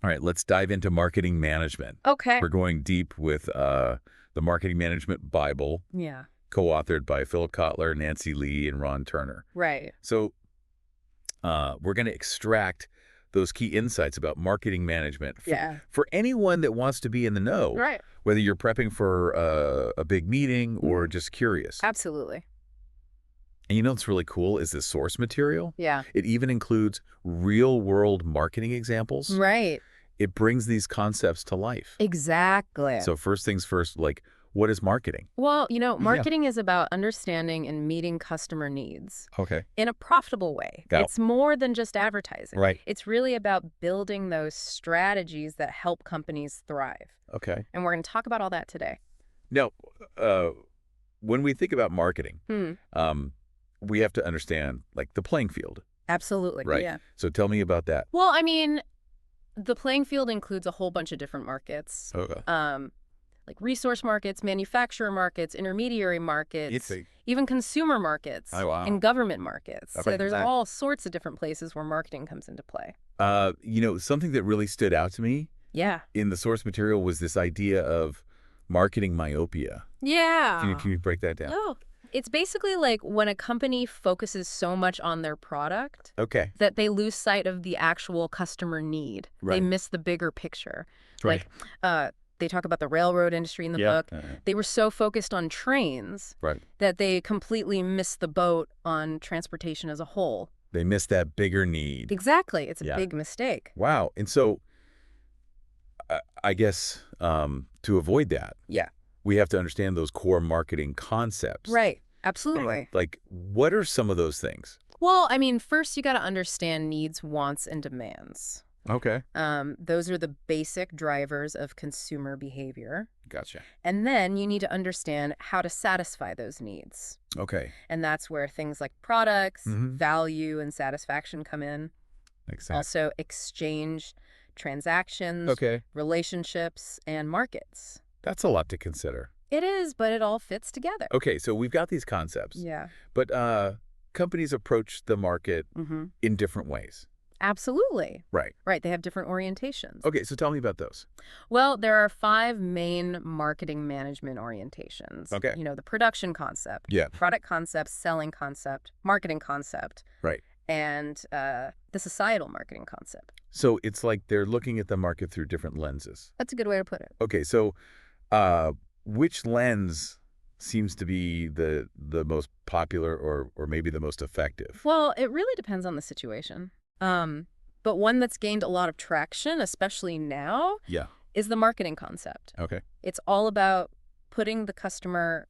All right, let's dive into marketing management. Okay. We're going deep with the Marketing Management Bible, Yeah. co-authored by Philip Kotler, Nancy Lee, and Ron Turner. Right. So we're going to extract those key insights about marketing management Yeah. for anyone that wants to be in the know, Right. whether you're prepping for a big meeting or just curious. Absolutely. And you know what's really cool is the source material. Yeah. It even includes real-world marketing examples. Right. It brings these concepts to life. Exactly. So first things first, like, what is marketing? Well, Yeah. marketing is about understanding and meeting customer needs Okay. in a profitable way. Got it. It's more than just advertising. Right. It's really about building those strategies that help companies thrive. Okay. And we're going to talk about all that today. Now, when we think about marketing, Hmm. we have to understand, like, the playing field. Absolutely. Right. Yeah. So tell me about that. Well, the playing field includes a whole bunch of different markets. Okay. Like resource markets, manufacturer markets, intermediary markets, even consumer markets, Oh, wow. and government markets. Okay. So there's all sorts of different places where marketing comes into play. Something that really stood out to me Yeah. in the source material was this idea of marketing myopia. Yeah. Can you break that down? Oh, it's basically like when a company focuses so much on their product Okay. that they lose sight of the actual customer need. They Right. miss the bigger picture. Right. Like, they talk about the railroad industry in the book. They were so focused on trains Right. that they completely missed the boat on transportation as a whole. They miss that bigger need. Exactly. It's a Yeah. big mistake. Wow. And so I guess to avoid that, Yeah. we have to understand those core marketing concepts. Right. Absolutely. Like, what are some of those things? Well, first you got to understand needs, wants, and demands. Okay. Those are the basic drivers of consumer behavior. Gotcha. And then you need to understand how to satisfy those needs. Okay. And that's where things like products, Mhm. value, and satisfaction come in. Makes sense. Also, exchange, transactions, Okay. relationships, and markets. That's a lot to consider. It is, but it all fits together. Okay, so we've got these concepts. Yeah. But companies approach the market Mm-hmm. in different ways. Absolutely. Right. Right. They have different orientations. Okay, so tell me about those. Well, there are 5 main marketing management orientations. Okay. The production concept, Yeah. product concept, selling concept, marketing concept, Right. and the societal marketing concept. So it's like they're looking at the market through different lenses. That's a good way to put it. Okay, so which lens seems to be the most popular or maybe the most effective? Well, it really depends on the situation. But one that's gained a lot of traction, especially now, Yeah. is the marketing concept. Okay. It's all about putting the customer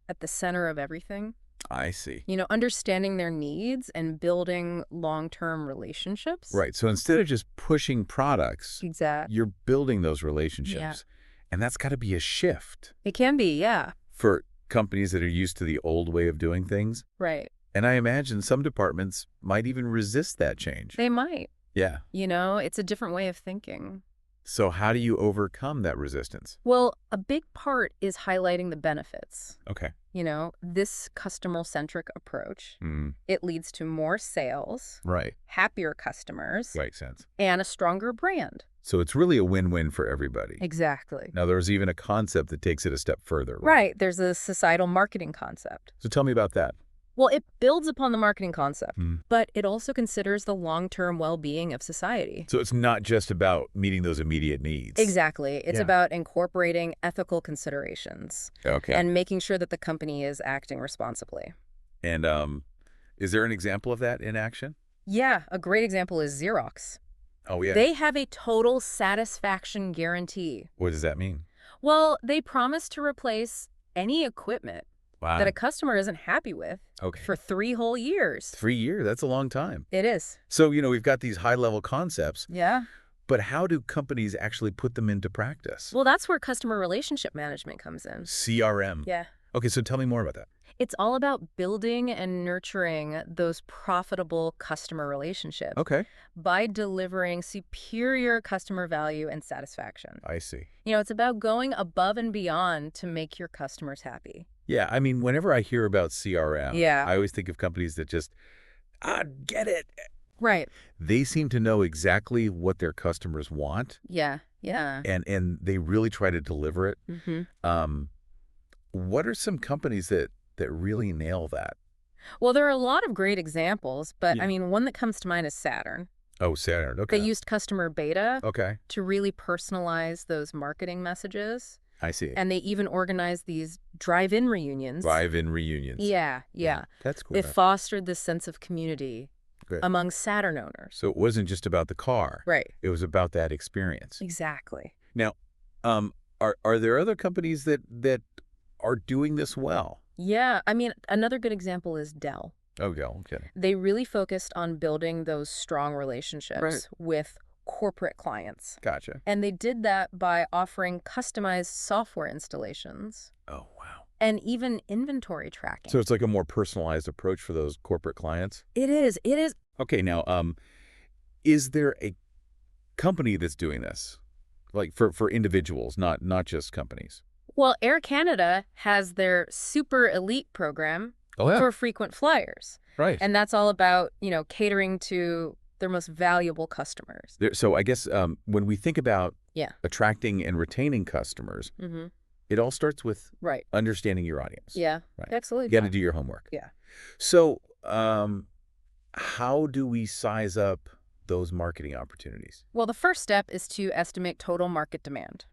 at the center of everything. I see. Understanding their needs and building long-term relationships. Right. So instead of just pushing products, Exactly. you're building those relationships. And that's got to be a shift It can be, yeah. for companies that are used to the old way of doing things. Right. And I imagine some departments might even resist that change. They might. Yeah. It's a different way of thinking. So how do you overcome that resistance? Well, a big part is highlighting the benefits. Okay. This customer-centric approach, Mm, it leads to more sales, right. happier customers, Makes sense. and a stronger brand. So it's really a win-win for everybody. Exactly. Now, there's even a concept that takes it a step further. Right. There's a societal marketing concept. So tell me about that. Well, it builds upon the marketing concept, Hmm. but it also considers the long-term well-being of society. So it's not just about meeting those immediate needs. Exactly. It's Yeah. about incorporating ethical considerations Okay. and making sure that the company is acting responsibly. And is there an example of that in action? Yeah, a great example is Xerox. Oh, yeah. They have a total satisfaction guarantee. What does that mean? Well, they promise to replace any equipment Wow. that a customer isn't happy with Okay. for 3 whole years. 3 years, that's a long time. It is. So, we've got these high-level concepts, Yeah. but how do companies actually put them into practice? Well, that's where customer relationship management comes in. CRM. Yeah. Okay, so tell me more about that. It's all about building and nurturing those profitable customer relationships Okay. by delivering superior customer value and satisfaction. I see. It's about going above and beyond to make your customers happy. Yeah, whenever I hear about CRM, Yeah. I always think of companies that just, get it. Right. They seem to know exactly what their customers want, Yeah. Yeah. and they really try to deliver it. Hmm. Um, what are some companies that really nail that? Well, there are a lot of great examples, but I Yeah. mean, one that comes to mind is Saturn. Oh, Saturn. They Okay. used customer beta Okay. to really personalize those marketing messages. I see. And they even organized these drive-in reunions. Drive-in reunions. Yeah, yeah. That's cool. It fostered this sense of community Good. among Saturn owners. So it wasn't just about the car. Right. It was about that experience. Exactly. Now, are there other companies that are doing this well? Yeah, I mean, another good example is Dell. Okay. Okay. They really focused on building those strong Right. relationships with corporate clients. Gotcha. And they did that by offering customized software installations Oh, wow. and even inventory tracking. So it's like a more personalized approach for those corporate clients? It is. It is. Okay, now, is there a company that's doing this? Like for individuals, not just companies? Well, Air Canada has their Super Elite program Oh, yeah. for frequent flyers. Right. And that's all about, catering to their most valuable customers. So I guess when we think about Yeah. attracting and retaining customers, Mm-hmm. it all starts with Right. understanding your audience. Yeah. Right. Absolutely. You got to do your homework. Yeah. So how do we size up those marketing opportunities? Well, the first step is to estimate total market demand.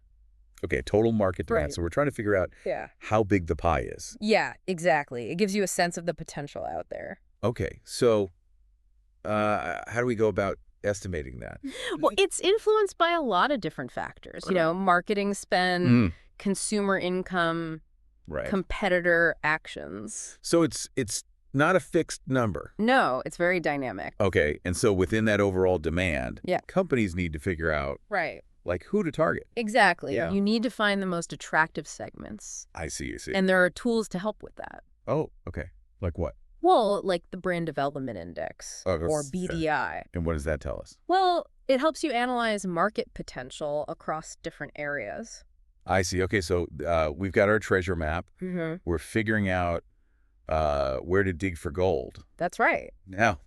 Okay, total market demand. Right. So we're trying to figure out Yeah. how big the pie is. Yeah, exactly. It gives you a sense of the potential out there. Okay, so how do we go about estimating that? Well, it's influenced by a lot of different factors. Marketing spend, Mm, consumer income, right. competitor actions. So it's not a fixed number. No, it's very dynamic. Okay, and so within that overall demand, Yeah. companies need to figure out Right. like who to target. Exactly. Yeah. You need to find the most attractive segments. I see. And there are tools to help with that. Oh, okay. Like what? Well, like the Brand Development Index Oh, or that's- BDI. And what does that tell us? Well, it helps you analyze market potential across different areas. I see. Okay, so we've got our treasure map. Mm-hmm. We're figuring out where to dig for gold. That's right. Now,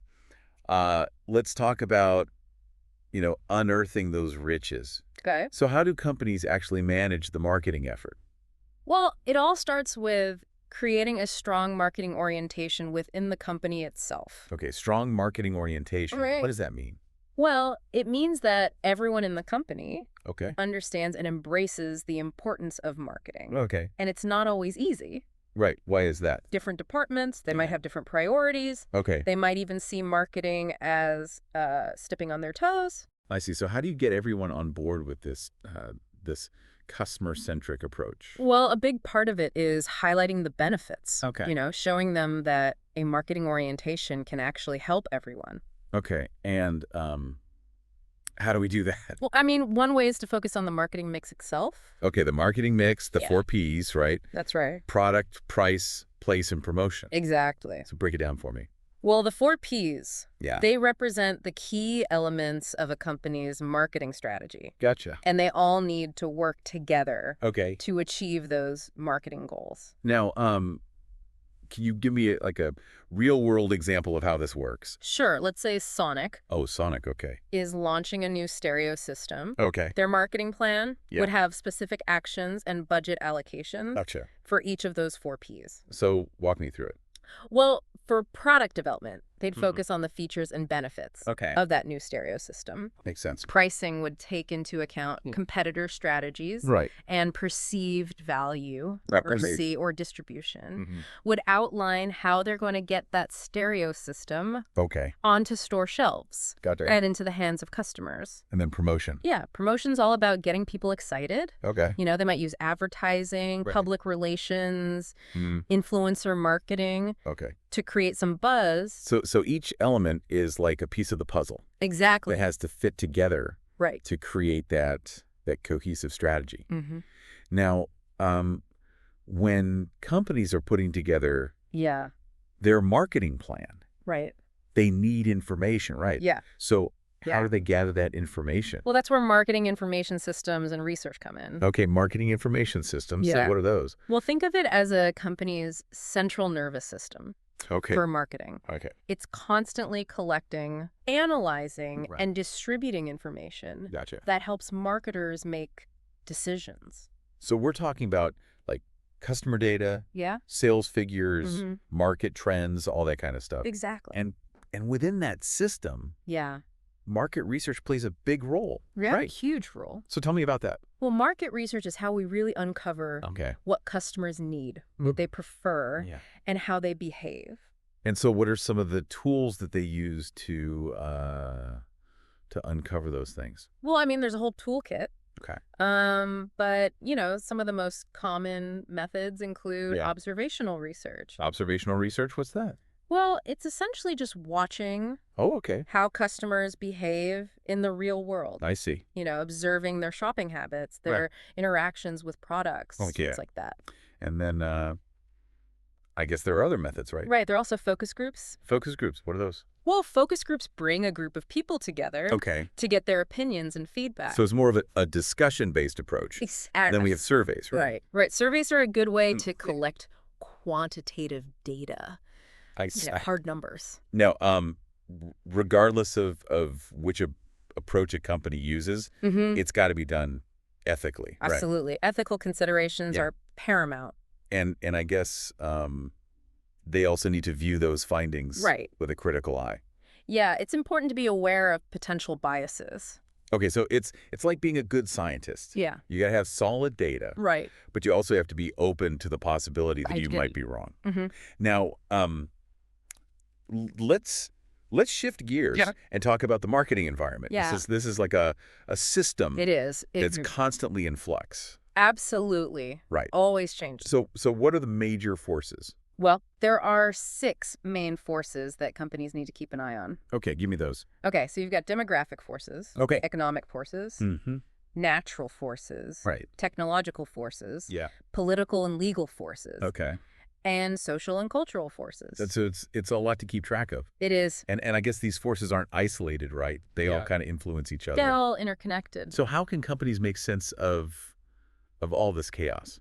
let's talk about, unearthing those riches. Okay. So how do companies actually manage the marketing effort? Well, it all starts with creating a strong marketing orientation within the company itself. Okay, strong marketing orientation. Right. What does that mean? Well, it means that everyone in the company Okay. understands and embraces the importance of marketing. Okay. And it's not always easy. Right. Why is that? Different departments, they might have different priorities. Okay. They might even see marketing as stepping on their toes. I see. So how do you get everyone on board with this customer-centric approach? Well, a big part of it is highlighting the benefits. Okay. Showing them that a marketing orientation can actually help everyone. Okay. And how do we do that? Well, I mean, one way is to focus on the marketing mix itself. Okay, the marketing mix, the Yeah. 4 Ps, right? That's right. Product, price, place, and promotion. Exactly. So break it down for me. Well, the 4 Ps, Yeah. they represent the key elements of a company's marketing strategy. Gotcha. And they all need to work together Okay. to achieve those marketing goals. Now, can you give me a real-world example of how this works? Sure, let's say Sonic Oh, Sonic. Okay. is launching a new stereo system. Okay. Their marketing plan Yeah. would have specific actions and budget allocations Gotcha. for each of those 4 Ps. So walk me through it. Well, for product development, they'd Mhm. focus on the features and benefits Okay. of that new stereo system. Makes sense. Pricing would take into account competitor strategies Right. and perceived value Right. or distribution. Mhm. Would outline how they're going to get that stereo system Okay. onto store shelves Gotcha. and into the hands of customers. And then promotion. Yeah, promotion's all about getting people excited. Okay. They might use advertising, Right. public relations, Mm, influencer marketing okay. to create some buzz. So each element is like a piece of the puzzle Exactly. that has to fit together Right. to create that cohesive strategy. Mm-hmm. Now, when companies are putting together Yeah, their marketing plan, right. they need information, right? Yeah. So how Yeah. do they gather that information? Well, that's where marketing information systems and research come in. Okay, marketing information systems. So Yeah. what are those? Well, think of it as a company's central nervous system. Okay. for marketing. Okay. It's constantly collecting, analyzing, Right. and distributing information Gotcha. that helps marketers make decisions. So we're talking about like customer data, Yeah? sales figures, Mm-hmm. market trends, all that kind of stuff. Exactly. And within that system, Yeah. market research plays a big role. Yeah. Right. Huge role. So tell me about that. Well, market research is how we really uncover Okay. what customers need, what they prefer, Yeah. and how they behave. And so what are some of the tools that they use to uncover those things? Well, I mean, there's a whole toolkit. Okay. But, some of the most common methods include Yeah. observational research. Observational research, what's that? Well, it's essentially just watching Oh, okay. how customers behave in the real world. I see. Observing their shopping habits, their Right. interactions with products, Oh, yeah. things like that. And then I guess there are other methods, right? Right. There are also focus groups. Focus groups, what are those? Well, focus groups bring a group of people together Okay. to get their opinions and feedback. So it's more of a discussion-based approach. Then we have surveys, right? Right. Right. Surveys are a good way to collect quantitative data. Hard numbers. Now, regardless of which approach a company uses, it's got to be done ethically. Absolutely. Right? Ethical considerations Yeah. are paramount. And I guess they also need to view those findings with a critical eye. Yeah, it's important to be aware of potential biases. Okay, so it's like being a good scientist. Yeah. You got to have solid data. Right. But you also have to be open to the possibility that you might be wrong. Now, let's shift gears and talk about the marketing environment. Yeah. This is like a system. It is. It's constantly in flux. Absolutely. Right. Always changes. So what are the major forces? Well, there are 6 main forces that companies need to keep an eye on. Okay, give me those. Okay, so you've got demographic forces, Okay. economic forces, natural forces, Right. technological forces, Yeah. political and legal forces, Okay. and social and cultural forces. So it's a lot to keep track of. It is. And I guess these forces aren't isolated, right? They all kind of influence each other. They're all interconnected. So how can companies make sense of all this chaos?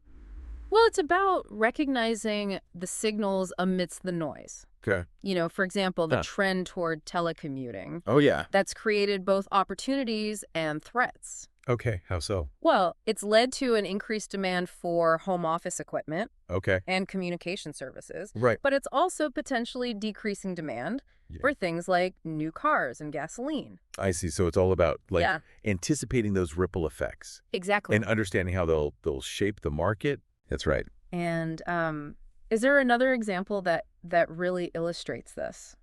Well, it's about recognizing the signals amidst the noise. Okay. For example, the trend toward telecommuting. Oh, yeah. That's created both opportunities and threats. Okay. How so? Well, it's led to an increased demand for home office equipment Okay. and communication services. Right. But it's also potentially decreasing demand for things like new cars and gasoline. I see. So it's all about anticipating those ripple effects. Exactly. And understanding how they'll shape the market. That's right. And is there another example that really illustrates this?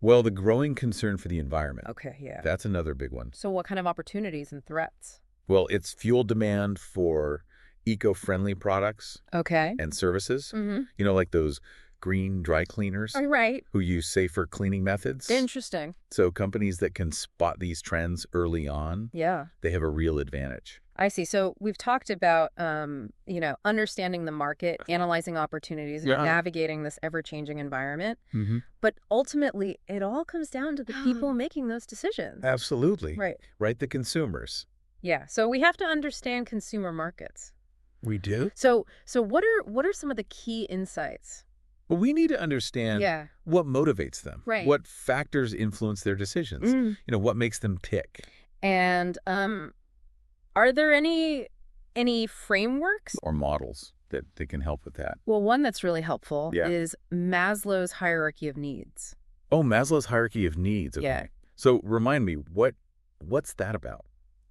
Well, the growing concern for the environment. Okay, yeah. That's another big one. So what kind of opportunities and threats? Well, it's fuel demand for eco-friendly products and services. Like those green dry cleaners Right. who use safer cleaning methods. Interesting. So companies that can spot these trends early on, they have a real advantage. I see. So we've talked about, understanding the market, analyzing opportunities, and navigating this ever-changing environment. But ultimately, it all comes down to the people making those decisions. Absolutely. Right. Right, the consumers. Yeah. So we have to understand consumer markets. We do? So what are some of the key insights? Well, we need to understand what motivates them. Right. What factors influence their decisions. What makes them tick. And are there any frameworks or models that can help with that? Well, one that's really helpful is Maslow's hierarchy of needs. Oh, Maslow's hierarchy of needs. Okay. Yeah. So remind me, what's that about?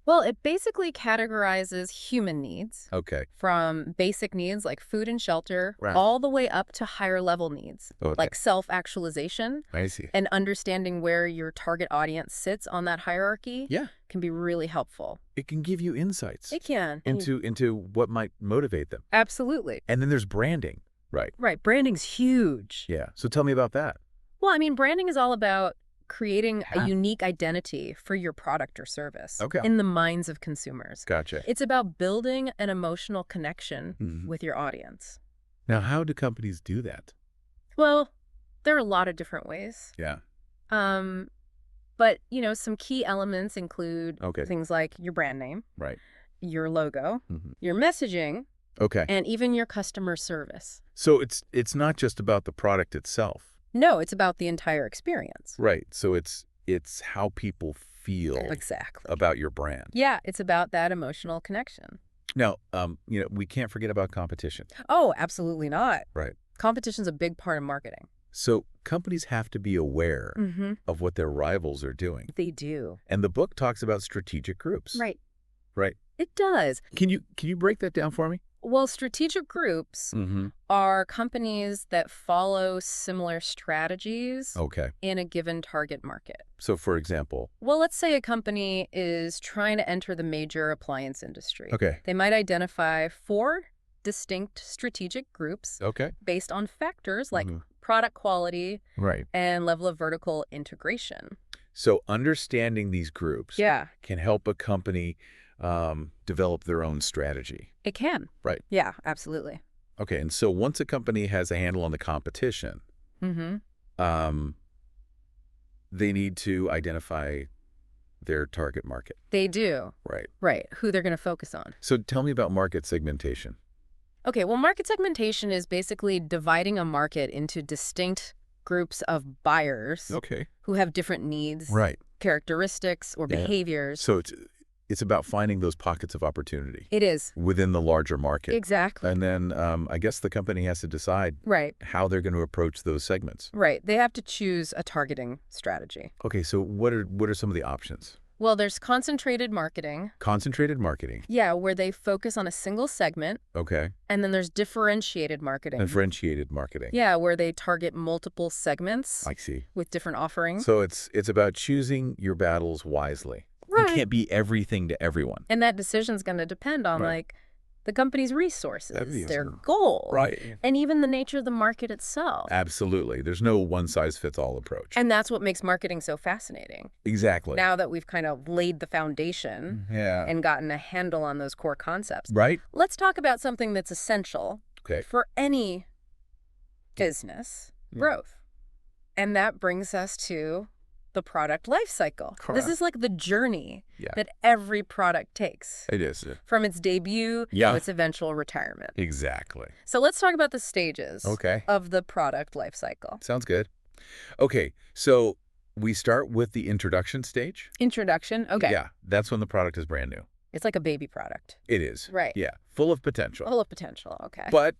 Well, it basically categorizes human needs from basic needs like food and shelter all the way up to higher level needs like self-actualization. I see. And understanding where your target audience sits on that hierarchy can be really helpful. It can give you insights. It can. Into what might motivate them. Absolutely. And then there's branding. Right. Right. Branding's huge. Yeah. So tell me about that. Well, I mean, branding is all about creating a unique identity for your product or service in the minds of consumers. Gotcha. It's about building an emotional connection with your audience. Now, how do companies do that? Well, there are a lot of different ways. Yeah. But, some key elements include things like your brand name, your logo, your messaging, and even your customer service. So it's not just about the product itself. No, it's about the entire experience. Right. So it's how people feel Exactly about your brand. Yeah, it's about that emotional connection. Now, we can't forget about competition. Oh, absolutely not. Right. Competition's a big part of marketing. So companies have to be aware Mm-hmm. of what their rivals are doing. They do. And the book talks about strategic groups. Right. Right. It does. Can you break that down for me? Well, strategic groups are companies that follow similar strategies in a given target market. So, for example? Well, let's say a company is trying to enter the major appliance industry. Okay. They might identify 4 distinct strategic groups based on factors like product quality and level of vertical integration. So understanding these groups can help a company develop their own strategy. It can. Right. Yeah, absolutely. Okay, and so once a company has a handle on the competition, they need to identify their target market. They do. Right. Right, who they're going to focus on. So tell me about market segmentation. Okay, well, market segmentation is basically dividing a market into distinct groups of buyers who have different needs, characteristics, or behaviors. So it's about finding those pockets of opportunity. It is. Within the larger market. Exactly. And then I guess the company has to decide how they're going to approach those segments. Right. They have to choose a targeting strategy. Okay, so what are some of the options? Well, there's concentrated marketing. Concentrated marketing? Yeah, where they focus on a single segment. Okay. And then there's differentiated marketing. Differentiated marketing. Yeah, where they target multiple segments. I see. With different offerings. So it's about choosing your battles wisely. Right. You can't be everything to everyone. And that decision's going to depend on, the company's resources, their goals, and even the nature of the market itself. Absolutely. There's no one-size-fits-all approach. And that's what makes marketing so fascinating. Exactly. Now that we've kind of laid the foundation and gotten a handle on those core concepts. Right. Let's talk about something that's essential for any business growth. And that brings us to the product life cycle. This is like the journey that every product takes. It is. From its debut to its eventual retirement. Exactly. So let's talk about the stages of the product life cycle. Sounds good. Okay, so we start with the introduction stage. Introduction, okay. Yeah, that's when the product is brand new. It's like a baby product. It is. Right. Yeah, full of potential. Full of potential, okay. But,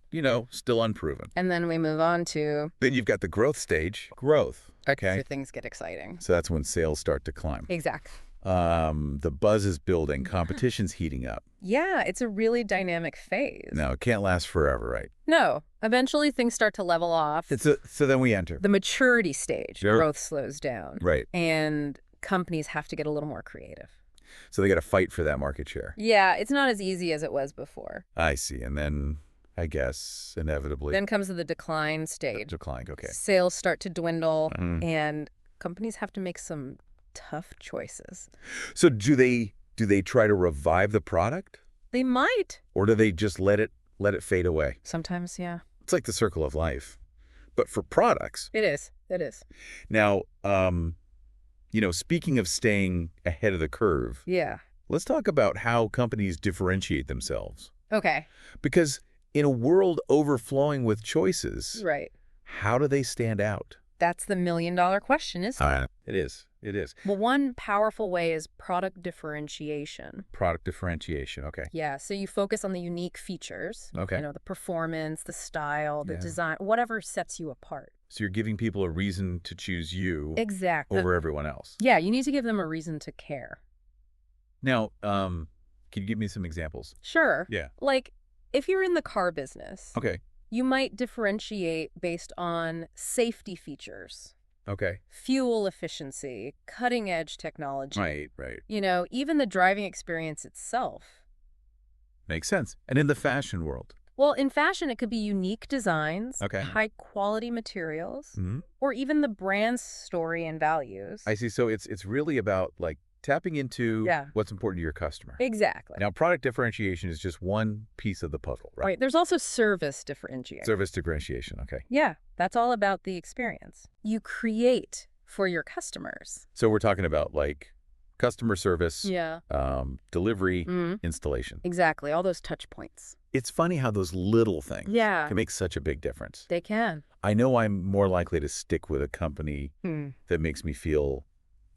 still unproven. And then we move on to... Then you've got the growth stage. Growth. Okay. So things get exciting. So that's when sales start to climb. Exactly. The buzz is building. Competition's heating up. Yeah, it's a really dynamic phase. No, it can't last forever, right? No. Eventually, things start to level off. So then we enter. The maturity stage. Sure. Growth slows down. Right. And companies have to get a little more creative. So they got to fight for that market share. Yeah, it's not as easy as it was before. I see. And then, I guess, inevitably... Then comes the decline stage. Decline, okay. Sales start to dwindle, and companies have to make some tough choices. So do they try to revive the product? They might. Or do they just let it fade away? Sometimes, yeah. It's like the circle of life. But for products... It is. It is. Now, speaking of staying ahead of the curve... Yeah. Let's talk about how companies differentiate themselves. Okay. Because in a world overflowing with choices... Right. How do they stand out? That's the million-dollar question, isn't it? It is. It is. Well, one powerful way is product differentiation. Product differentiation, okay. Yeah, so you focus on the unique features. Okay. The performance, the style, the design, whatever sets you apart. So you're giving people a reason to choose you exactly over everyone else. Yeah, you need to give them a reason to care. Now, can you give me some examples? Sure. Yeah. Like, if you're in the car business. Okay. You might differentiate based on safety features. Okay. Fuel efficiency, cutting-edge technology. Right. Even the driving experience itself. Makes sense. And in the fashion world? Well, in fashion, it could be unique designs, okay. high-quality materials, or even the brand's story and values. I see. So it's really about, tapping into what's important to your customer. Exactly. Now, product differentiation is just one piece of the puzzle, right? Right. There's also service differentiation. Service differentiation, okay. Yeah, that's all about the experience. You create for your customers. So we're talking about, customer service, Yeah. delivery, installation. Exactly. All those touch points. It's funny how those little things Yeah. can make such a big difference. They can. I know I'm more likely to stick with a company that makes me feel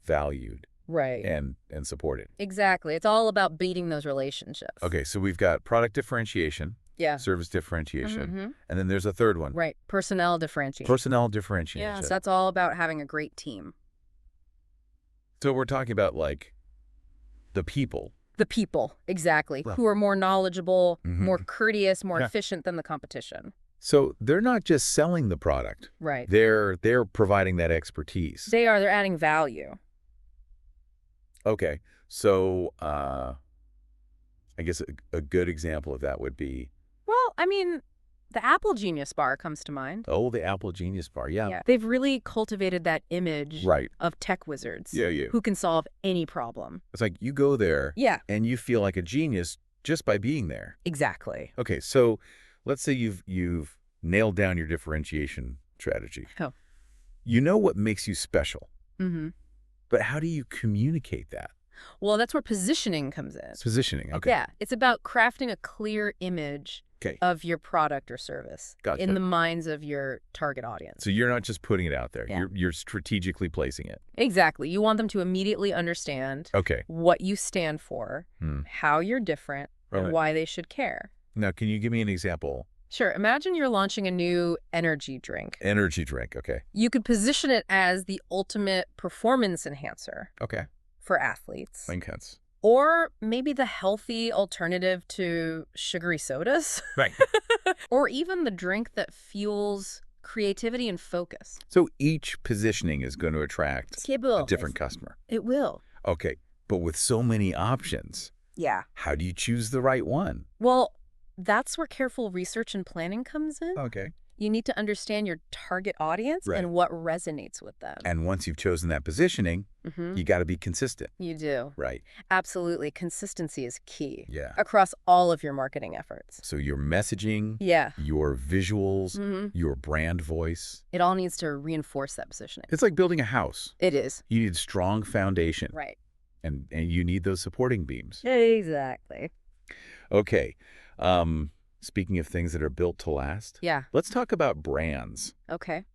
valued Right. and supported. Exactly. It's all about beating those relationships. Okay, so we've got product differentiation, Yeah. service differentiation, and then there's a third one. Right. Personnel differentiation. Personnel differentiation. Yeah. So that's all about having a great team. So we're talking about, like, the people. The people, exactly, who are more knowledgeable, more courteous, more efficient than the competition. So they're not just selling the product. Right. They're providing that expertise. They are. They're adding value. Okay. So I guess a good example of that would be... Well, I mean, the Apple Genius Bar comes to mind. Oh, the Apple Genius Bar, yeah. They've really cultivated that image of tech wizards who can solve any problem. It's like you go there and you feel like a genius just by being there. Exactly. Okay, so let's say you've nailed down your differentiation strategy. Oh. You know what makes you special. But how do you communicate that? Well, that's where positioning comes in. It's positioning, okay. Yeah, it's about crafting a clear image of your product or service in the minds of your target audience. So you're not just putting it out there. You're strategically placing it. Exactly. You want them to immediately understand what you stand for, how you're different, and why they should care. Now, can you give me an example? Sure. Imagine you're launching a new energy drink. Energy drink, okay. You could position it as the ultimate performance enhancer for athletes. Makes sense. Or maybe the healthy alternative to sugary sodas. Right. Or even the drink that fuels creativity and focus. So each positioning is going to attract a different customer. It will. Okay. But with so many options, how do you choose the right one? Well, that's where careful research and planning comes in. Okay. You need to understand your target audience and what resonates with them. And once you've chosen that positioning, you got to be consistent. You do. Right. Absolutely. Consistency is key. Yeah. Across all of your marketing efforts. So your messaging, your visuals, your brand voice. It all needs to reinforce that positioning. It's like building a house. It is. You need strong foundation. Right. And you need those supporting beams. Exactly. Okay. Speaking of things that are built to last, let's talk about brands. Okay.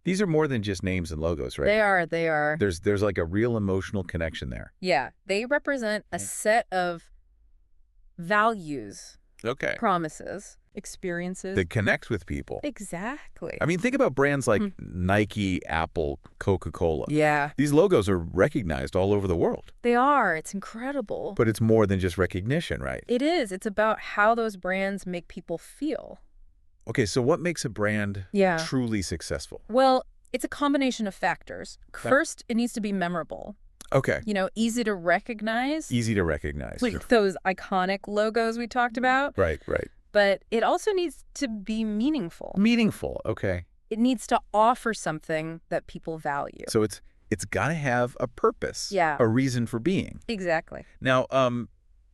These are more than just names and logos, right? They are. They are. There's like a real emotional connection there. Yeah. They represent a set of values, promises, experiences. That connect with people. Exactly. I mean, think about brands like Nike, Apple, Coca-Cola. Yeah. These logos are recognized all over the world. They are. It's incredible. But it's more than just recognition, right? It is. It's about how those brands make people feel. Okay, so what makes a brand truly successful? Well, it's a combination of factors. First, it needs to be memorable. Okay. You know, easy to recognize. Easy to recognize. Like those iconic logos we talked about. Right, right. But it also needs to be meaningful. Meaningful, okay. It needs to offer something that people value. So it's got to have a purpose. Yeah. A reason for being. Exactly. Now,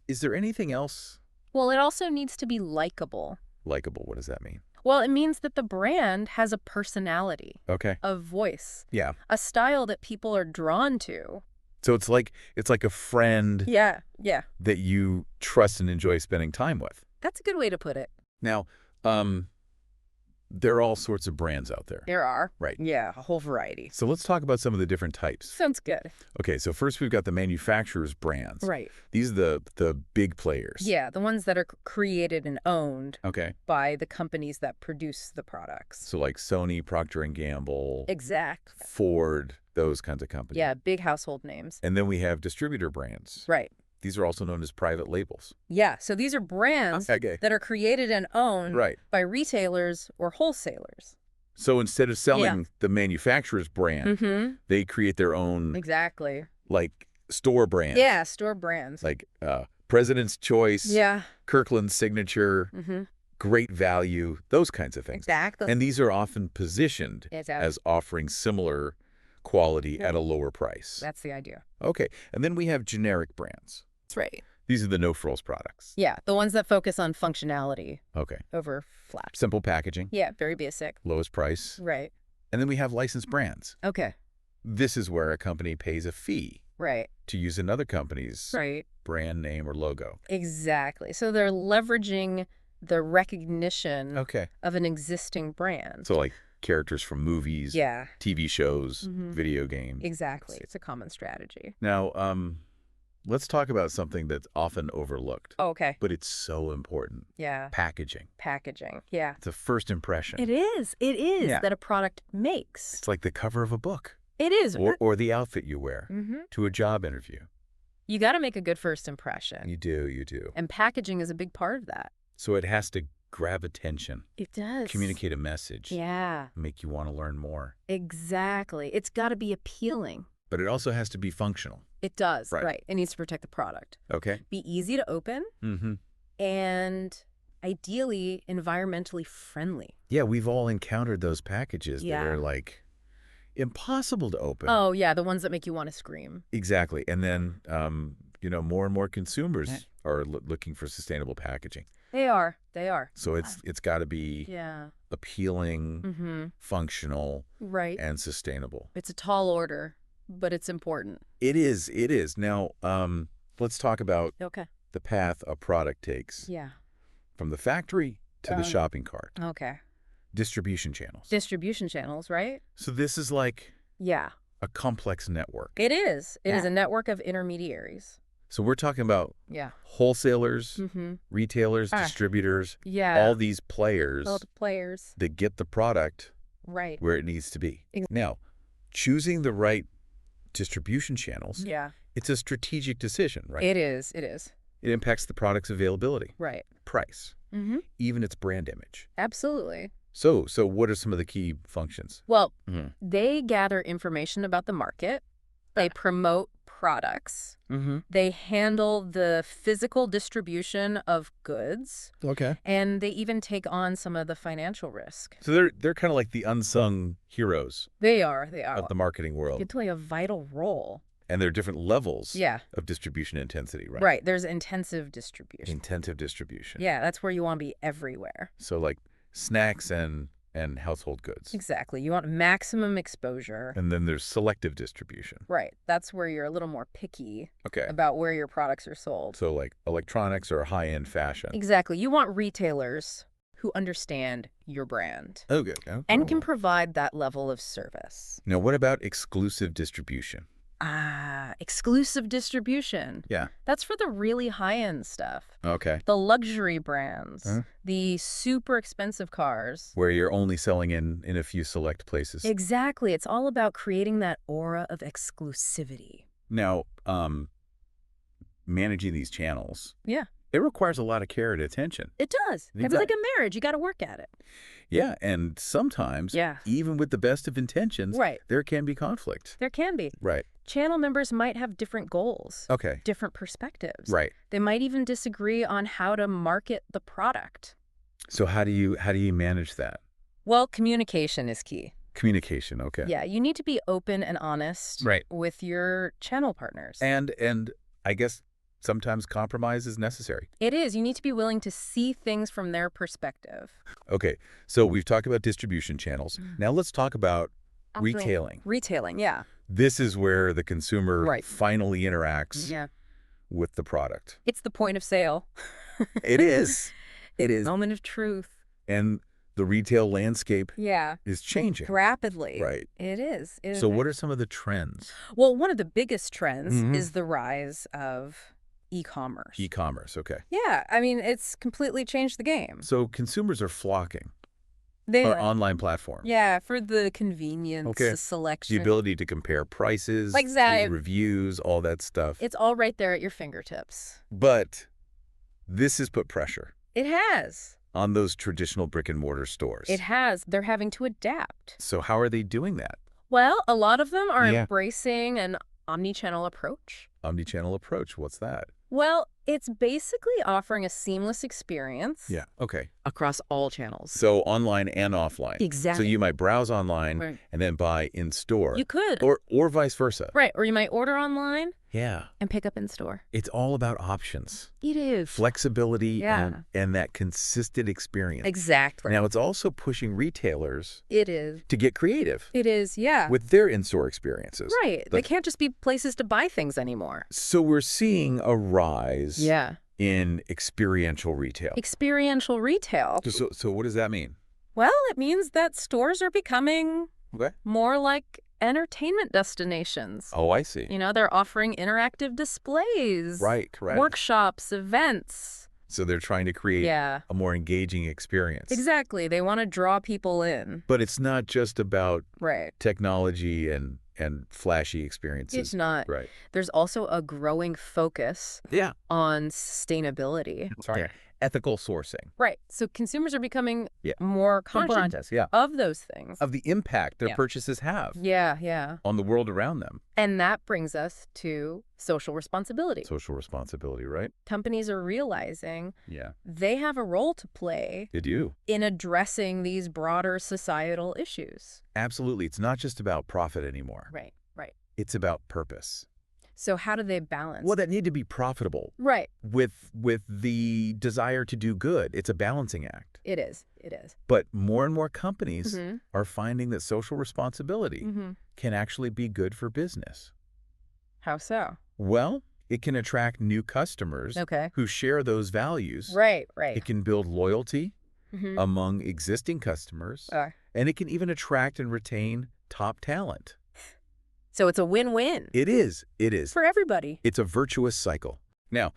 is there anything else? Well, it also needs to be likable. Likable, what does that mean? Well, it means that the brand has a personality. Okay. A voice. Yeah. A style that people are drawn to. So it's like a friend. Yeah. That you trust and enjoy spending time with. That's a good way to put it. Now, there are all sorts of brands out there. There are. Right. Yeah, a whole variety. So let's talk about some of the different types. Sounds good. Okay, so first we've got the manufacturer's brands. Right. These are the big players. Yeah, the ones that are created and owned by the companies that produce the products. So like Sony, Procter & Gamble. Exactly. Ford, those kinds of companies. Yeah, big household names. And then we have distributor brands. Right. These are also known as private labels. Yeah, so these are brands that are created and owned by retailers or wholesalers. So instead of selling the manufacturer's brand, they create their own like store brands. Yeah, store brands. Like President's Choice, Kirkland's Signature, Great Value, those kinds of things. Exactly. And these are often positioned as offering similar quality at a lower price. That's the idea. Okay. And then we have generic brands. That's right. These are the no-frills products. Yeah, the ones that focus on functionality. Okay. Over flash. Simple packaging. Yeah, very basic. Lowest price. Right. And then we have licensed brands. Okay. This is where a company pays a fee Right. to use another company's brand name or logo. Exactly. So they're leveraging the recognition of an existing brand. So like characters from movies, TV shows, video games. Exactly. It's a common strategy. Now, let's talk about something that's often overlooked. Okay. But it's so important. Yeah. Packaging. Packaging. Yeah. It's a first impression. It is. It is that a product makes. It's like the cover of a book. It is. Or the outfit you wear to a job interview. You got to make a good first impression. You do. You do. And packaging is a big part of that. So it has to grab attention. It does. Communicate a message. Yeah. Make you want to learn more. Exactly. It's got to be appealing. But it also has to be functional. It does. Right. It needs to protect the product. Okay. Be easy to open. And ideally environmentally friendly. Yeah, we've all encountered those packages that are like impossible to open. Oh, yeah, the ones that make you want to scream. Exactly. And then, more and more consumers are looking for sustainable packaging. They are. They are. So it's got to be appealing, functional, and sustainable. It's a tall order, but it's important. It is. It is. Now, let's talk about the path a product takes. Yeah. From the factory to the shopping cart. Okay. Distribution channels. Distribution channels, right? So this is like a complex network. It is. It is a network of intermediaries. So we're talking about wholesalers, retailers, distributors, all these players, that get the product where it needs to be. Now, choosing the right distribution channels, it's a strategic decision, right? It is. It is. It impacts the product's availability, price, even its brand image. Absolutely. So what are some of the key functions? Well, they gather information about the market. They promote products. They handle the physical distribution of goods. Okay. And they even take on some of the financial risk. So they're kind of like the unsung heroes. They are. They are. Of the marketing world. They play a vital role. And there are different levels of distribution intensity, right? Right. There's intensive distribution. Intensive distribution. Yeah, that's where you want to be everywhere. So like snacks and household goods. Exactly. You want maximum exposure. And then there's selective distribution. Right. That's where you're a little more picky about where your products are sold. So like electronics or high-end fashion. Exactly. You want retailers who understand your brand. Okay. And can provide that level of service. Now, what about exclusive distribution? Exclusive distribution. Yeah. That's for the really high-end stuff. Okay. The luxury brands. The super expensive cars. Where you're only selling in a few select places. Exactly. It's all about creating that aura of exclusivity. Now, managing these channels. Yeah. It requires a lot of care and attention. It does. It's like a marriage. You got to work at it. Yeah, and sometimes, even with the best of intentions, there can be conflict. There can be. Right. Channel members might have different goals. Okay. Different perspectives. Right. They might even disagree on how to market the product. So how do you manage that? Well, communication is key. Communication, okay. Yeah, you need to be open and honest with your channel partners. And I guess sometimes compromise is necessary. It is. You need to be willing to see things from their perspective. Okay, so we've talked about distribution channels. Now let's talk about retailing. Retailing, yeah. This is where the consumer finally interacts with the product. It's the point of sale. It is. It is. Moment of truth. And the retail landscape is changing. Rapidly. Right. It is. So what are some of the trends? Well, one of the biggest trends is the rise of e-commerce. E-commerce, okay. Yeah, I mean, it's completely changed the game. So consumers are flocking for online platforms. Yeah, for the convenience, the selection. The ability to compare prices, reviews, all that stuff. It's all right there at your fingertips. But this has put pressure. It has. On those traditional brick-and-mortar stores. It has. They're having to adapt. So how are they doing that? Well, a lot of them are embracing an omni-channel approach. Omni-channel approach, what's that? Well, it's basically offering a seamless experience. Yeah, okay. across all channels. So online and offline. Exactly. So you might browse online and then buy in store. You could. Or vice versa. Right. Or you might order online. Yeah. And pick up in store. It's all about options. It is. Flexibility and that consistent experience. Exactly. Now, it's also pushing retailers to get creative. It is, yeah. With their in-store experiences. Right. They can't just be places to buy things anymore. So we're seeing a rise in experiential retail. Experiential retail. So what does that mean? Well, it means that stores are becoming more like entertainment destinations. Oh, I see. You know, they're offering interactive displays. Right, correct. Workshops, events. So they're trying to create a more engaging experience. Exactly. They want to draw people in. But it's not just about technology and flashy experiences. It's not. Right. There's also a growing focus on sustainability. Sorry. Ethical sourcing. Right. So consumers are becoming more conscious of those things. Of the impact their purchases have. Yeah. On the world around them. And that brings us to social responsibility. Social responsibility, right? Companies are realizing they have a role to play. They do. In addressing these broader societal issues. Absolutely. It's not just about profit anymore. Right. It's about purpose. So how do they balance? Well, that need to be profitable. Right. With the desire to do good. It's a balancing act. It is. But more and more companies are finding that social responsibility can actually be good for business. How so? Well, it can attract new customers who share those values. Right. It can build loyalty among existing customers. And it can even attract and retain top talent. So it's a win-win. It is. For everybody. It's a virtuous cycle. Now,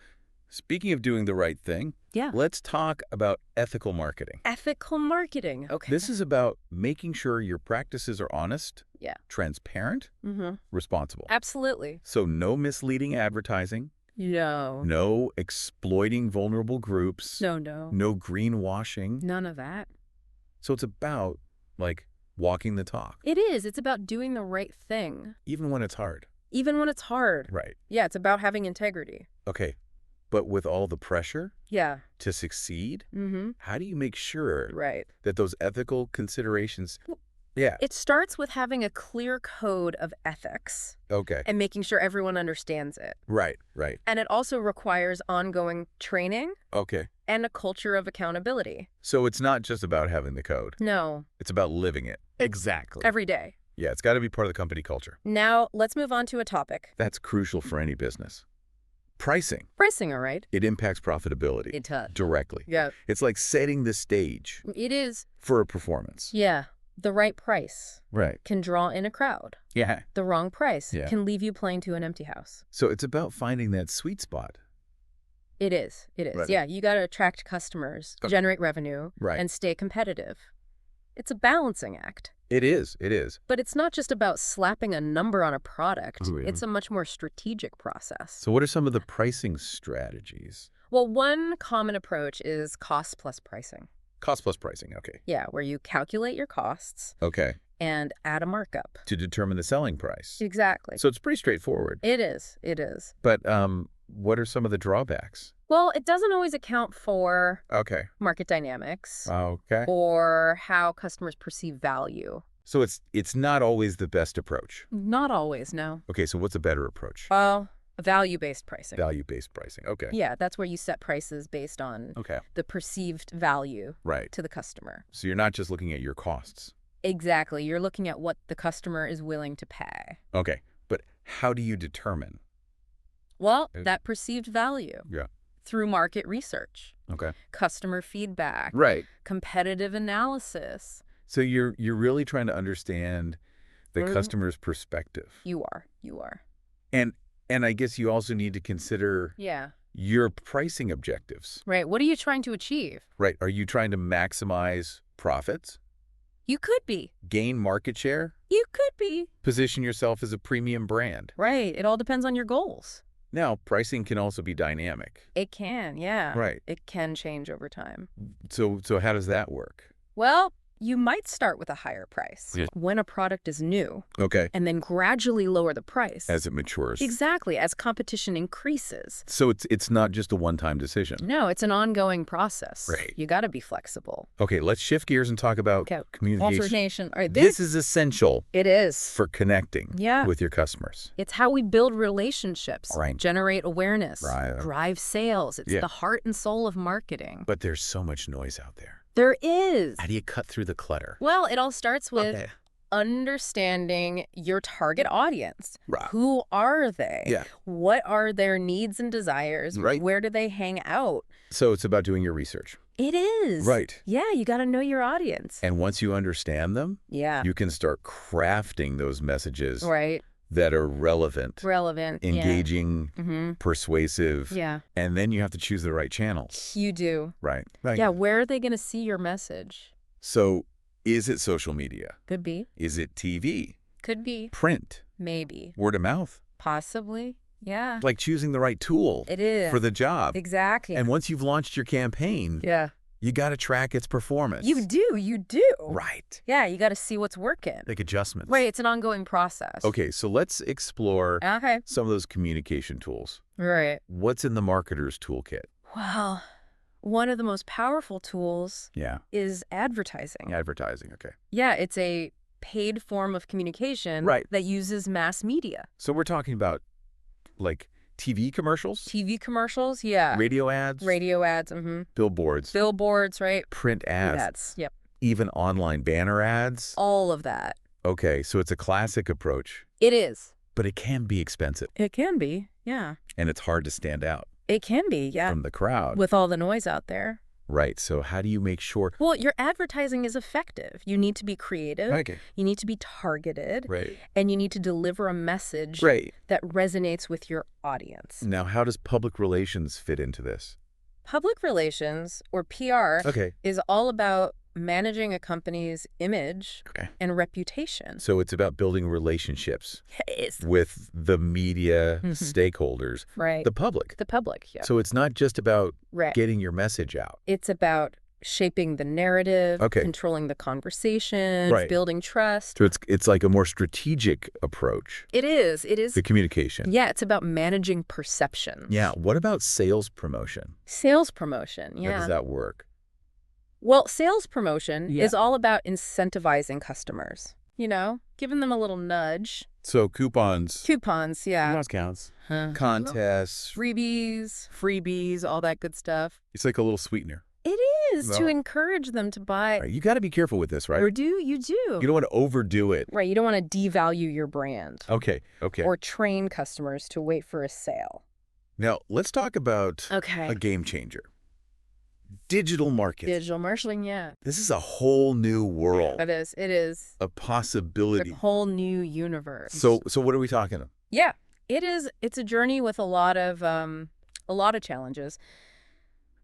speaking of doing the right thing, let's talk about ethical marketing. Ethical marketing. Okay. This is about making sure your practices are honest, transparent, responsible. Absolutely. So no misleading advertising. No exploiting vulnerable groups. No greenwashing. None of that. So it's about, walking the talk. It is. It's about doing the right thing. Even when it's hard. Right. Yeah, it's about having integrity. Okay. But with all the pressure to succeed, how do you make sure right. that those ethical considerations... It starts with having a clear code of ethics. Okay. And making sure everyone understands it. Right. And it also requires ongoing training. Okay. And a culture of accountability. So it's not just about having the code. No. It's about living it. Exactly. Every day. Yeah, it's got to be part of the company culture. Now, let's move on to a topic. That's crucial for any business. Pricing. Pricing, all right. It impacts profitability. It does. Directly. Yeah. It's like setting the stage. It is. For a performance. Yeah. The right price can draw in a crowd. Yeah. The wrong price can leave you playing to an empty house. So it's about finding that sweet spot. It is. Right. Yeah, you got to attract customers, generate revenue, and stay competitive. It's a balancing act. It is. But it's not just about slapping a number on a product. It's a much more strategic process. So what are some of the pricing strategies? Well, one common approach is cost plus pricing. Cost plus pricing, okay. Yeah, where you calculate your costs. Okay. And add a markup. To determine the selling price. Exactly. So it's pretty straightforward. It is. But what are some of the drawbacks? Well, it doesn't always account for market dynamics. Okay. Or how customers perceive value. So it's not always the best approach? Not always, no. Okay, so what's a better approach? Well, value-based pricing. Value-based pricing, okay. Yeah, that's where you set prices based on the perceived value to the customer. So you're not just looking at your costs. Exactly. You're looking at what the customer is willing to pay. Okay, but how do you determine? Well, that perceived value. Yeah. Through market research. Okay. Customer feedback. Right. Competitive analysis. So you're really trying to understand the customer's perspective. You are. And I guess you also need to consider your pricing objectives. Right. What are you trying to achieve? Right. Are you trying to maximize profits? You could be. Gain market share? You could be. Position yourself as a premium brand? Right. It all depends on your goals. Now, pricing can also be dynamic. It can, yeah. Right. It can change over time. So how does that work? Well, You might start with a higher price when a product is new. Okay. And then gradually lower the price. As it matures. Exactly, as competition increases. So it's not just a one-time decision. No, it's an ongoing process. Right. You got to be flexible. Okay, let's shift gears and talk about communication. Conversation. All right, this is essential. It is. For connecting with your customers. It's how we build relationships, generate awareness, Right. drive sales. It's the heart and soul of marketing. But there's so much noise out there. There is. How do you cut through the clutter? Well, it all starts with understanding your target audience. Right. Who are they? Yeah. What are their needs and desires? Right. Where do they hang out? So it's about doing your research. It is. Right. Yeah, you got to know your audience. And once you understand them, you can start crafting those messages that are relevant, engaging, persuasive. Yeah. And then you have to choose the right channel. You do. Right. Yeah, where are they going to see your message? So is it social media? Could be. Is it TV? Could be. Print? Maybe. Word of mouth? Possibly. Yeah. Like choosing the right tool. It is. For the job. Exactly. And once you've launched your campaign, you got to track its performance. You do. Right. Yeah, you got to see what's working. Make adjustments. Right, it's an ongoing process. Okay, so let's explore some of those communication tools. Right. What's in the marketer's toolkit? Well, one of the most powerful tools is advertising. Advertising, okay. Yeah, it's a paid form of communication that uses mass media. So we're talking about like TV commercials? TV commercials, yeah. Radio ads? Radio ads, Billboards? Billboards, right. Print ads? Yep. Even online banner ads? All of that. Okay, so it's a classic approach. It is. But it can be expensive. It can be, yeah. And it's hard to stand out. It can be, yeah. From the crowd. With all the noise out there. Right, so how do you make sure? Well, your advertising is effective. You need to be creative. Okay. You need to be targeted. Right. And you need to deliver a message that resonates with your audience. Now, how does public relations fit into this? Public relations, or PR, is all about managing a company's image and reputation. So it's about building relationships with the media stakeholders, the public. The public, yeah. So it's not just about getting your message out. It's about shaping the narrative, controlling the conversation, building trust. So it's like a more strategic approach. It is. The communication. Yeah, it's about managing perceptions. Yeah. What about sales promotion? Sales promotion, yeah. How does that work? Well, sales promotion is all about incentivizing customers, giving them a little nudge. So coupons. Coupons, yeah. Discounts. Contests. Freebies, all that good stuff. It's like a little sweetener. It is, to encourage them to buy. Right, you got to be careful with this, right? You do. You don't want to overdo it. Right, you don't want to devalue your brand. Okay. Or train customers to wait for a sale. Now, let's talk about a game changer. Digital marketing. Digital marketing, yeah. This is a whole new world. It is. A possibility. A whole new universe. So what are we talking about? Yeah, it is. It's a journey with a lot of challenges.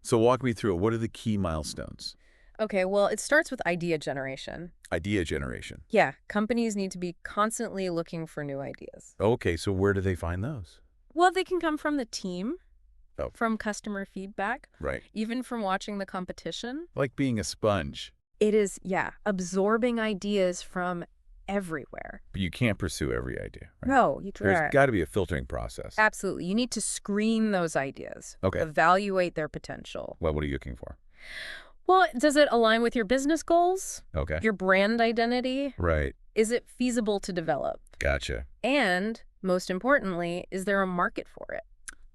So walk me through it. What are the key milestones? Okay, well, it starts with idea generation. Idea generation. Yeah, companies need to be constantly looking for new ideas. Okay, so where do they find those? Well, they can come from the team. From customer feedback. Right. Even from watching the competition. Like being a sponge. It is, yeah, absorbing ideas from everywhere. But you can't pursue every idea, right? No, There's got to be a filtering process. Absolutely. You need to screen those ideas. Okay. Evaluate their potential. Well, what are you looking for? Well, does it align with your business goals? Okay. Your brand identity? Right. Is it feasible to develop? Gotcha. And, most importantly, is there a market for it?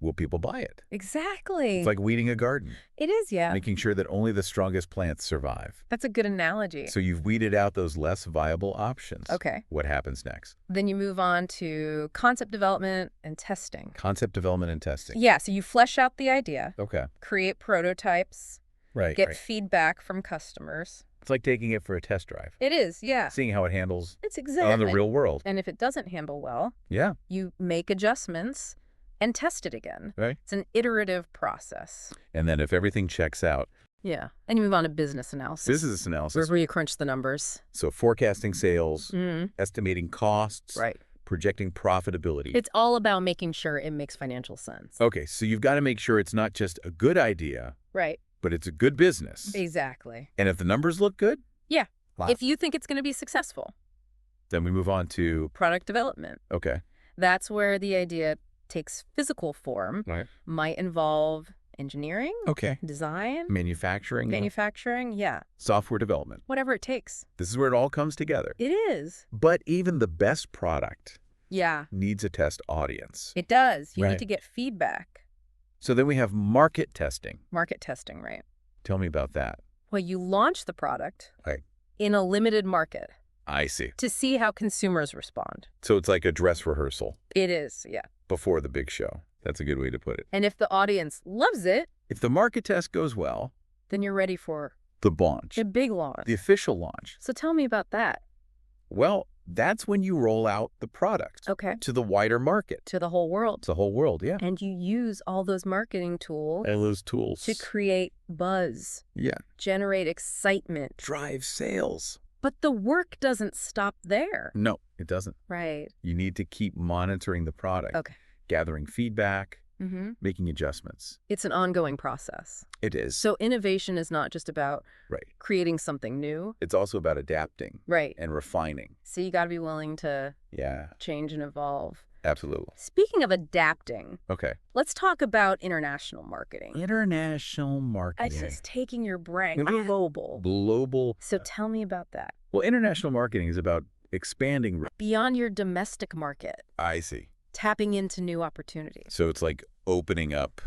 Will people buy it? Exactly. It's like weeding a garden. It is, yeah. Making sure that only the strongest plants survive. That's a good analogy. So you've weeded out those less viable options. Okay. What happens next? Then you move on to concept development and testing. Concept development and testing. Yeah, so you flesh out the idea. Okay. Create prototypes. Right. Get feedback from customers. It's like taking it for a test drive. It is, yeah. Seeing how it handles on the real world. And if it doesn't handle well, you make adjustments and test it again. Right. It's an iterative process. And then if everything checks out. Yeah. And you move on to business analysis. Business analysis. Where you crunch the numbers. So forecasting sales, estimating costs. Right. Projecting profitability. It's all about making sure it makes financial sense. Okay, so you've got to make sure it's not just a good idea. Right. But it's a good business. Exactly. And if the numbers look good? Yeah. Wow. If you think it's going to be successful. Then we move on to product development. Okay. That's where the idea takes physical form. Right. Might involve engineering. Okay. Design. Manufacturing. Yeah. Software development. Whatever it takes. This is where it all comes together. It is. But even the best product Yeah. needs a test audience. It does. You Right. need to get feedback. So then we have market testing. Market testing, right? Tell me about that. Well, you launch the product Right. in a limited market I see. to see how consumers respond. So it's like a dress rehearsal It is, yeah. before the big show. That's a good way to put it. And if the audience loves it, If the market test goes well, then you're ready for the launch, the big launch. the official launch. So tell me about that. Well, that's when you roll out the product Okay. to the wider market. To the whole world. It's the whole world, yeah. And you use all those marketing tools And those tools. to create buzz, Yeah. generate excitement. Drive sales. But the work doesn't stop there. No, it doesn't. Right. You need to keep monitoring the product. Okay. Gathering feedback, Mm-hmm. making adjustments. It's an ongoing process. It is. So innovation is not just about Right. creating something new. It's also about adapting Right. and refining. So you got to be willing to Yeah, change and evolve. absolutely. Speaking of adapting, Okay. let's talk about international marketing. International It's marketing. just taking your brain global. Global. So tell me about that. Well, international marketing is about expanding. Beyond your domestic market, I see. tapping into new opportunities. So it's like opening up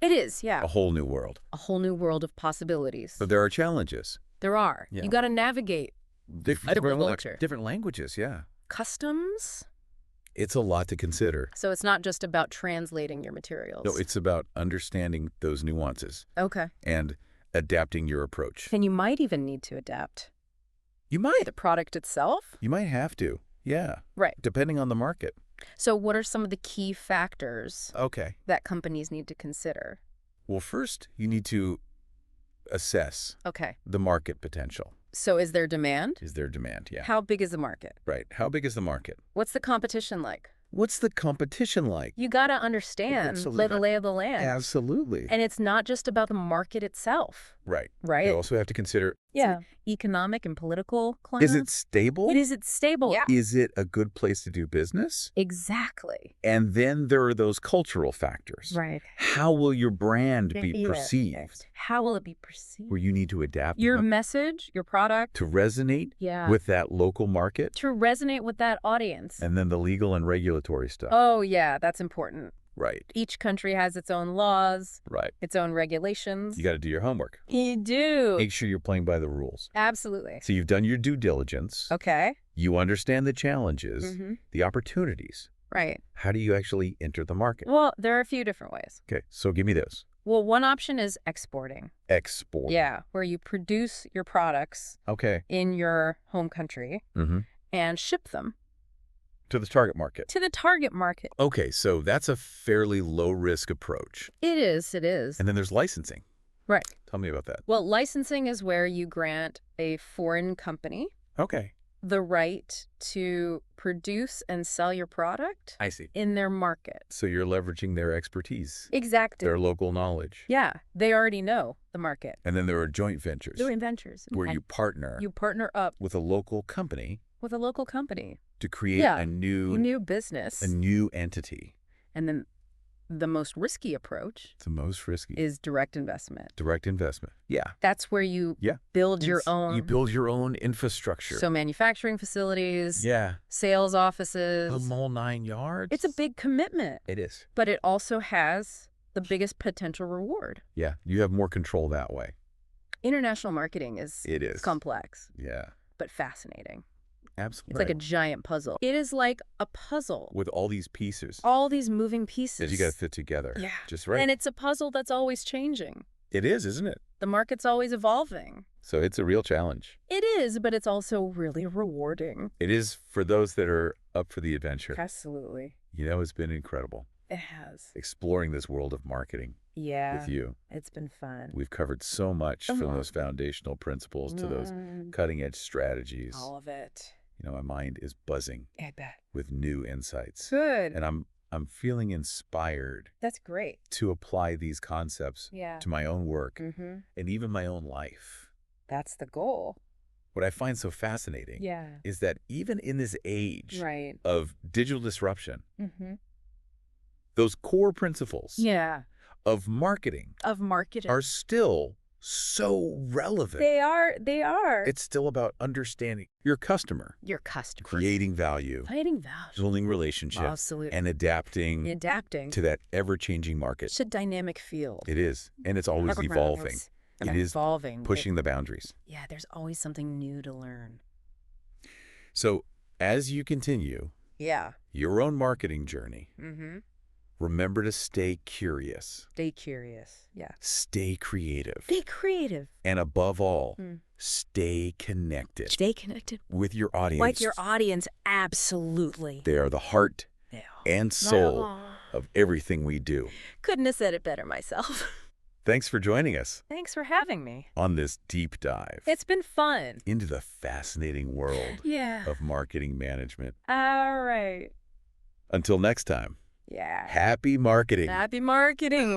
It is, yeah. a whole new world. A whole new world of possibilities. But there are challenges. There are. Yeah. You got to navigate Different culture. Different languages, yeah. customs. It's a lot to consider. So it's not just about translating your materials. No, it's about understanding those nuances okay. and adapting your approach. And you might even need to adapt You might. the product itself. You might have to. Yeah. Right. Depending on the market. So what are some of the key factors Okay. that companies need to consider? Well, first, you need to assess Okay. the market potential. So is there demand? Is there demand? Yeah. How big is the market? Right. How big is the market? What's the competition like? What's the competition like? You got to understand Absolutely. the lay of the land. Absolutely. And it's not just about the market itself, Right. right? You also have to consider, Yeah. Economic and political climate. is it stable? Is it stable? Yeah. Is it a good place to do business? Exactly. And then there are those cultural factors. Right. How will your brand be perceived? How will it be perceived? Where you need to adapt Your message, your product. to resonate Yeah. with that local market. To resonate with that audience. And then the legal and regulatory stuff. Oh, yeah, that's important. Right. Each country has its own laws, Right. its own regulations. You got to do your homework. You do. Make sure you're playing by the rules. Absolutely. So you've done your due diligence. Okay. You understand the challenges, Mm-hmm. the opportunities. Right. How do you actually enter the market? Well, there are a few different ways. Okay, so give me those. Well, one option is exporting. Export. Yeah, where you produce your products Okay. in your home country Mm-hmm. and ship them To the target market. to the target market. Okay, so that's a fairly low-risk approach. It is. It is. And then there's licensing. Right. Tell me about that. Well, licensing is where you grant a foreign company Okay. the right to produce and sell your product I see. in their market. So you're leveraging their expertise, Exactly. their local knowledge. Yeah, they already know the market. And then there are joint ventures Doing ventures. where And you partner you partner up with a local company with a local company. to create Yeah. a new business. entity. And then the most risky approach It's the most risky. is direct investment. Direct investment. Yeah. That's where you Yeah. build your own. You build your own infrastructure. So manufacturing facilities, yeah. sales offices. The whole 9 yards. It's a big commitment, It is. but it also has the biggest potential reward. Yeah. You have more control that way. International marketing is It is. complex, Yeah. but fascinating. Absolutely. It's like a giant puzzle. It is like a puzzle. with all these pieces All these moving pieces. that you got to fit together. Yeah. Just right. And it's a puzzle that's always changing. It is, isn't it? The market's always evolving. So it's a real challenge. It is, but it's also really rewarding. It is for those that are up for the adventure. Absolutely. You know, it's been incredible It has. exploring this world of marketing Yeah. with you. It's been fun. We've covered so much from Uh-huh. those foundational principles to those cutting edge strategies. All of it. You know, my mind is buzzing I bet. with new insights. Good. And I'm feeling inspired That's great. to apply these concepts Yeah. to my own work Mm-hmm. and even my own life. That's the goal. what I find so fascinating is that even in this age of digital disruption, those core principles of marketing are still so relevant. They are. It's still about understanding your customer. Creating value. Building relationships. Absolutely. And adapting to that ever-changing market. It's a dynamic field. It is. And it's always evolving. It is pushing the boundaries. Yeah, there's always something new to learn. So as you continue your own marketing journey, remember to stay curious. Stay curious, Stay creative. Stay creative. And above all, stay connected. Stay connected. With your audience. With your audience, absolutely. They are the heart and soul of everything we do. Couldn't have said it better myself. Thanks for joining us. Thanks for having me. On this deep dive. It's been fun. Into the fascinating world of marketing management. All right. Until next time. Yeah. Happy marketing. Happy marketing.